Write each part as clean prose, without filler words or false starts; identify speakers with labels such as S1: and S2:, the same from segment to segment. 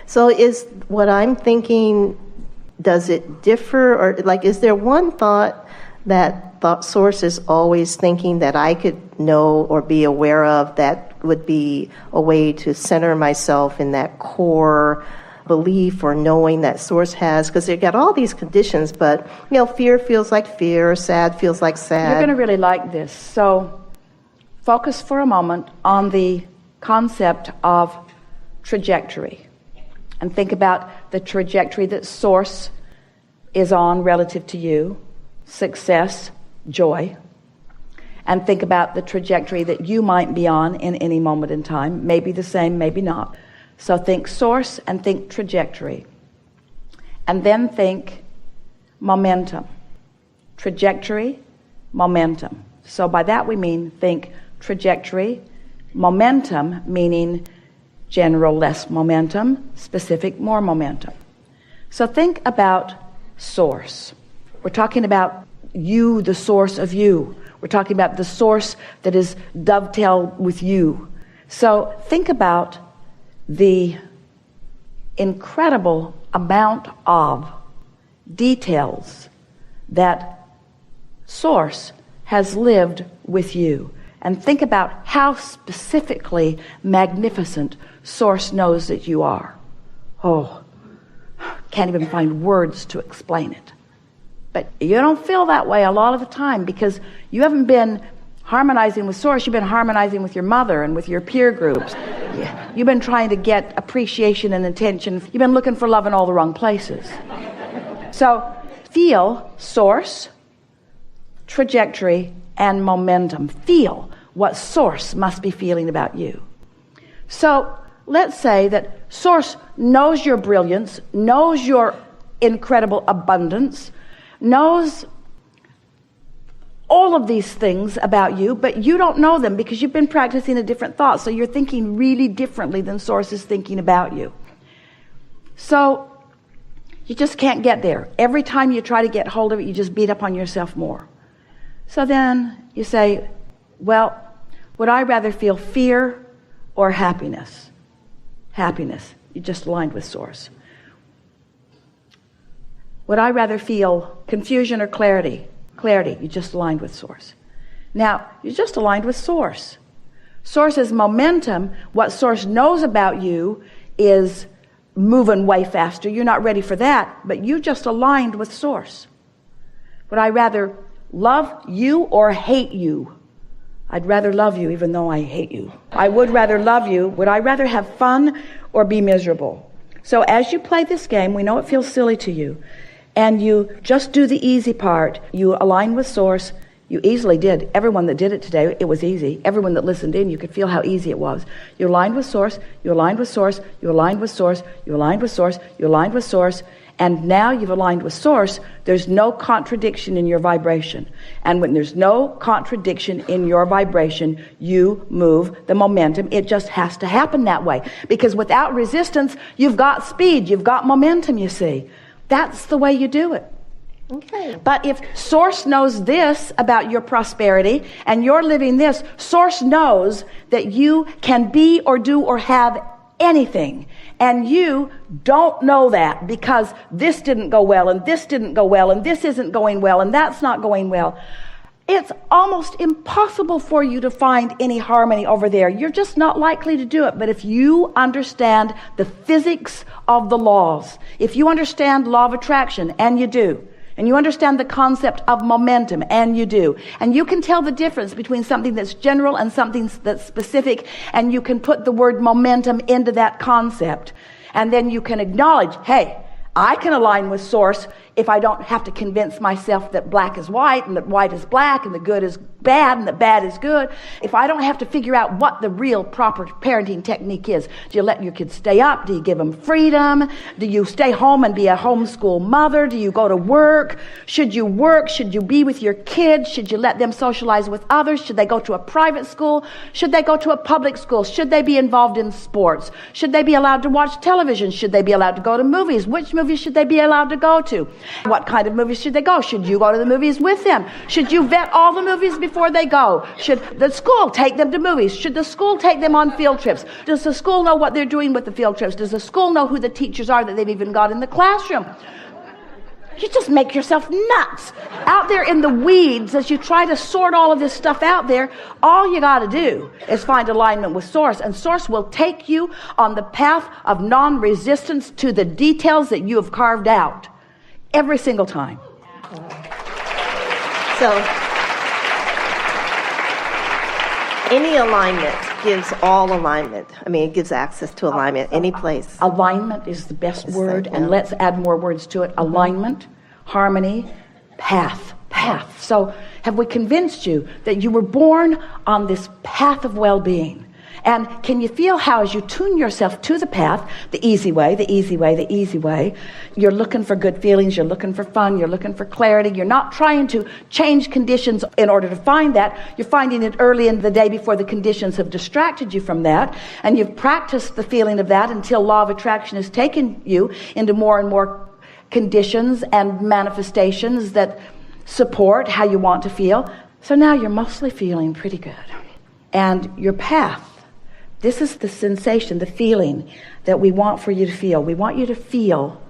S1: So is what I'm thinking, does it differ? Or like, is there one thought that thought source is always thinking that I could know or be aware of that would be a way to center myself in that core belief or knowing that source has? Because they've got all these conditions, but, fear feels like fear, sad feels like sad.
S2: You're going to really like this. So focus for a moment on the concept of trajectory. And think about the trajectory that source is on relative to you, success, joy. And think about the trajectory that you might be on in any moment in time. Maybe the same, maybe not. So think source and think trajectory. And then think momentum. Trajectory, momentum. So by that we mean think trajectory, momentum, meaning general less momentum, specific more momentum. So think about source. We're talking about you, the source of you. We're talking about the source that is dovetailed with you. So think about the incredible amount of details that source has lived with you. And think about how specifically magnificent source knows that you are. Oh, can't even find words to explain it. But you don't feel that way a lot of the time because you haven't been harmonizing with source. You've been harmonizing with your mother and with your peer groups. You've been trying to get appreciation and attention. You've been looking for love in all the wrong places. So feel source, trajectory, and momentum. Feel what source must be feeling about you. So let's say that source knows your brilliance, knows your incredible abundance, knows all of these things about you, but you don't know them because you've been practicing a different thought. So you're thinking really differently than source is thinking about you. So you just can't get there. Every time you try to get hold of it, you just beat up on yourself more. So then you say, well, would I rather feel fear or happiness? Happiness. You just aligned with source. Would I rather feel confusion or clarity? Clarity. You just aligned with source. Now, you just aligned with source. Source is momentum. What source knows about you is moving way faster. You're not ready for that, but you just aligned with source. Would I rather love you or hate you? I'd rather love you even though I hate you. I would rather love you. Would I rather have fun or be miserable? So as you play this game, we know it feels silly to you, and you just do the easy part. You align with source. You easily did. Everyone that did it today, it was easy. Everyone that listened in, you could feel how easy it was. You aligned with source, you aligned with source, you aligned with source, you aligned with source, you aligned with source, and now you've aligned with source. There's no contradiction in your vibration. And when there's no contradiction in your vibration, you move the momentum. It just has to happen that way. Because without resistance, you've got speed, you've got momentum, you see. That's the way you do it. Okay. But if source knows this about your prosperity and you're living this, source knows that you can be or do or have anything. And you don't know that because this didn't go well and this didn't go well and this isn't going well and that's not going well. It's almost impossible for you to find any harmony over there. You're just not likely to do it. But if you understand the physics of the laws, if you understand law of attraction, and you do, and you understand the concept of momentum, and you do, and you can tell the difference between something that's general and something that's specific, and you can put the word momentum into that concept, and then you can acknowledge, hey, I can align with source if I don't have to convince myself that black is white and that white is black and the good is bad and the bad is good. If I don't have to figure out what the real proper parenting technique is. Do you let your kids stay up? Do you give them freedom? Do you stay home and be a homeschool mother? Do you go to work? Should you work? Should you be with your kids? Should you let them socialize with others? Should they go to a private school? Should they go to a public school? Should they be involved in sports? Should they be allowed to watch television? Should they be allowed to go to movies? Which movies should they be allowed to go to? What kind of movies should they go? Should you go to the movies with them? Should you vet all the movies before they go? Should the school take them to movies? Should the school take them on field trips? Does the school know what they're doing with the field trips? Does the school know who the teachers are that they've even got in the classroom? You just make yourself nuts out there in the weeds as you try to sort all of this stuff out there. All you got to do is find alignment with Source, and Source will take you on the path of non-resistance to the details that you have carved out every single time.
S1: So, any alignment gives all alignment. I mean, it gives access to alignment any place.
S2: Alignment is the best word, and let's add more words to it. Alignment, harmony, path. So have we convinced you that you were born on this path of well-being? And can you feel how as you tune yourself to the path, the easy way, you're looking for good feelings, you're looking for fun, you're looking for clarity. You're not trying to change conditions in order to find that. You're finding it early in the day before the conditions have distracted you from that. And you've practiced the feeling of that until law of attraction has taken you into more and more conditions and manifestations that support how you want to feel. So now you're mostly feeling pretty good. And your path, this is the sensation, the feeling that we want for you to feel. We want you to feel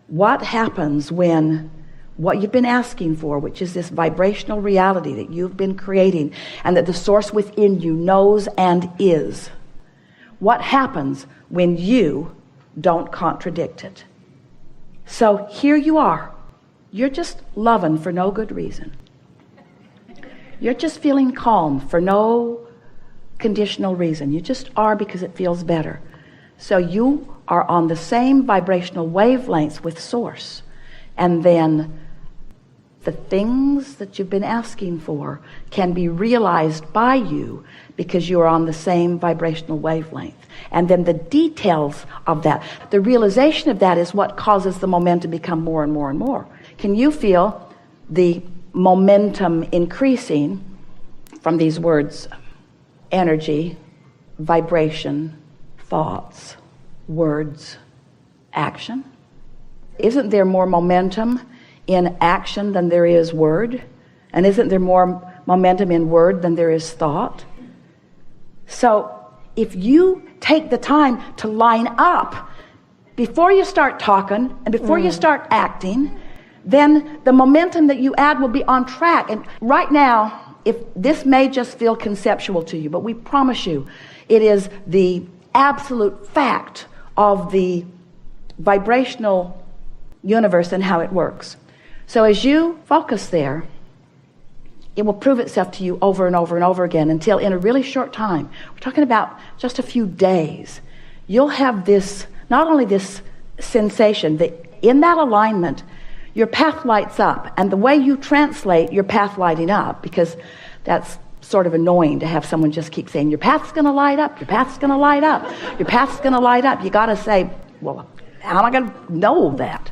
S2: what happens when what you've been asking for, which is this vibrational reality that you've been creating and that the Source within you knows and is. What happens when you don't contradict it? So here you are. You're just loving for no good reason. You're just feeling calm for no conditional reason. You just are because it feels better. So you are on the same vibrational wavelengths with Source. And then the things that you've been asking for can be realized by you because you are on the same vibrational wavelength. And then the details of that, the realization of that is what causes the momentum to become more and more and more. Can you feel the momentum increasing from these words? Energy, vibration, thoughts, words, action. Isn't there more momentum in action than there is word? And isn't there more momentum in word than there is thought? So if you take the time to line up before you start talking and before you start acting, then the momentum that you add will be on track. And right now, if this may just feel conceptual to you, but we promise you it is the absolute fact of the vibrational universe and how it works. So as you focus there, it will prove itself to you over and over and over again until in a really short time, we're talking about just a few days, you'll have this, not only this sensation that in that alignment, your path lights up, and the way you translate your path lighting up, because that's sort of annoying to have someone just keep saying, your path's going to light up, your path's going to light up, your path's going to light up. You got to say, well, how am I going to know that?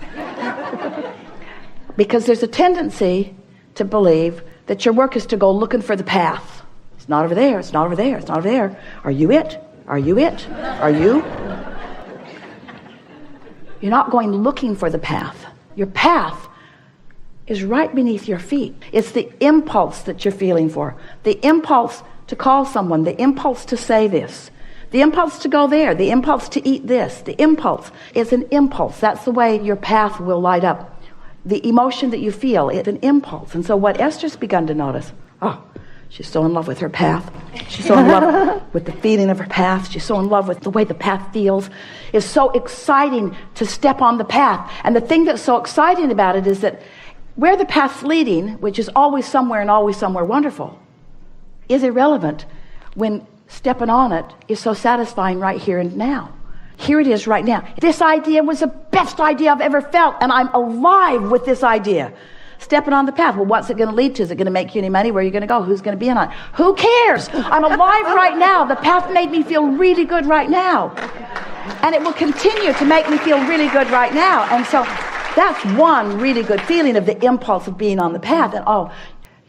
S2: Because there's a tendency to believe that your work is to go looking for the path. It's not over there, it's not over there, it's not over there. Are you it? Are you it? Are you? You're not going looking for the path. Your path is right beneath your feet. It's the impulse that you're feeling for. The impulse to call someone, the impulse to say this, the impulse to go there, the impulse to eat this. The impulse is an impulse. That's the way your path will light up. The emotion that you feel, it's an impulse. And so what Esther's begun to notice, she's so in love with her path. She's so in love with the feeling of her path. She's so in love with the way the path feels. It's so exciting to step on the path. And the thing that's so exciting about it is that where the path's leading, which is always somewhere and always somewhere wonderful, is irrelevant when stepping on it is so satisfying right here and now. Here it is right now. This idea was the best idea I've ever felt, and I'm alive with this idea. Stepping on the path. Well, what's it going to lead to? Is it going to make you any money? Where are you going to go? Who's going to be in on it? Who cares? I'm alive right now. The path made me feel really good right now. And it will continue to make me feel really good right now. And so that's one really good feeling of the impulse of being on the path. And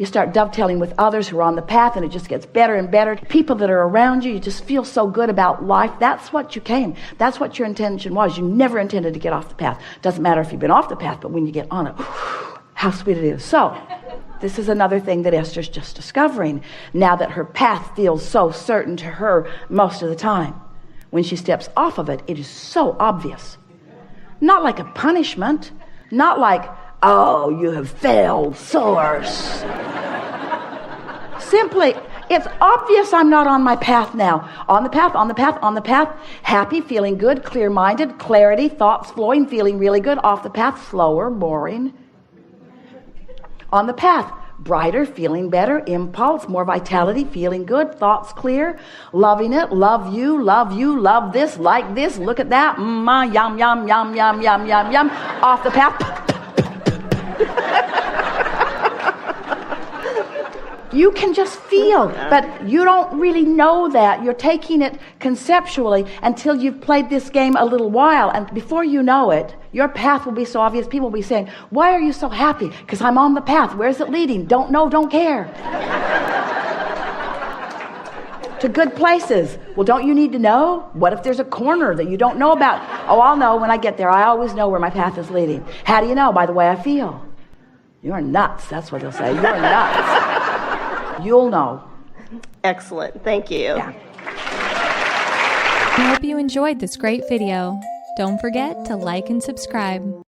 S2: You start dovetailing with others who are on the path, and it just gets better and better. People that are around you, you just feel so good about life. That's what you came. That's what your intention was. You never intended to get off the path. Doesn't matter if you've been off the path, but when you get on it, how sweet it is. So, this is another thing that Esther's just discovering now that her path feels so certain to her most of the time. When she steps off of it, it is so obvious. Not like a punishment. Not like, oh, you have failed, source. Simply, it's obvious I'm not on my path now. On the path, on the path, on the path. Happy, feeling good, clear-minded, clarity, thoughts flowing, feeling really good. Off the path, slower, boring. On the path, brighter, feeling better, impulse, more vitality, feeling good, thoughts clear, loving it, love you, love this, like this, look at that, yum, yum, yum, yum, yum, yum, yum. Off the path. You can just feel, but you don't really know that. You're taking it conceptually until you've played this game a little while, and before you know it, your path will be so obvious. People will be saying, why are you so happy? Because I'm on the path. Where's it leading? Don't know, don't care. To good places. Well, don't you need to know? What if there's a corner that you don't know about? Oh, I'll know when I get there. I always know where my path is leading. How do you know? By the way I feel. You're nuts. That's what they'll say. You're nuts. You'll know.
S1: Excellent. Thank you.
S2: Yeah.
S3: I hope you enjoyed this great video. Don't forget to like and subscribe.